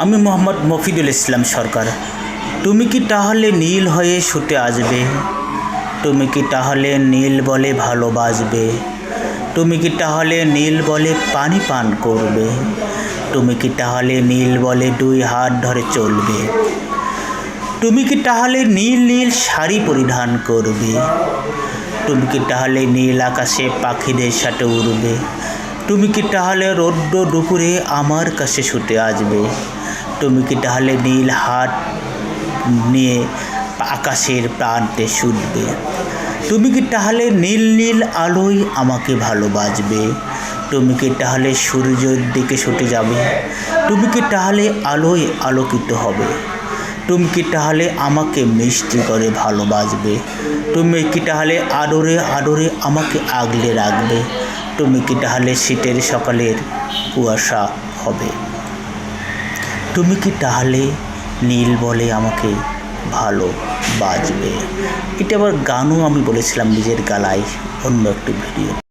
আমি মোহাম্মদ মফিদুল ইসলাম সরকার। তুমি কি তাহলে নীল হয়ে ছুটে আসবে? তুমি কি তাহলে নীল বলে ভালোবাসবে? তুমি কি তাহলে নীল বলে পানি পান করবে? তুমি কি তাহলে নীল বলে দুই হাত ধরে চলবে? তুমি কি তাহলে নীল নীল শাড়ি পরিধান করবে? তুমি কি তাহলে নীল আকাশে পাখিদের সাথে উড়বে? তুমি কি তাহলে রৌদ্র দুপুরে আমার কাছে ছুটে আসবে? তুমি কি তাহলে নীল হাত নিয়ে আকাশের প্রান্তে ছুটবে? তুমি কি তাহলে নীল নীল আলোয় আমাকে ভালোবাসবে? তুমি কি তাহলে সূর্যের দিকে ছুটে যাবে? তুমি কি তাহলে আলোয় আলোকিত হবে? তুমি কি তাহলে আমাকে মিষ্টি করে ভালোবাসবে? তুমি কি তাহলে আদরে আদরে আমাকে আগলে রাখবে? তুমি কি তাহলে শীতের সকালের কুয়াশা হবে? তুমি কি তাহলে নীল বলে আমাকে ভালোবাসবে? এটা আবার গানও আমি বলেছিলাম নিজের গলায়, অন্য একটি ভিডিও।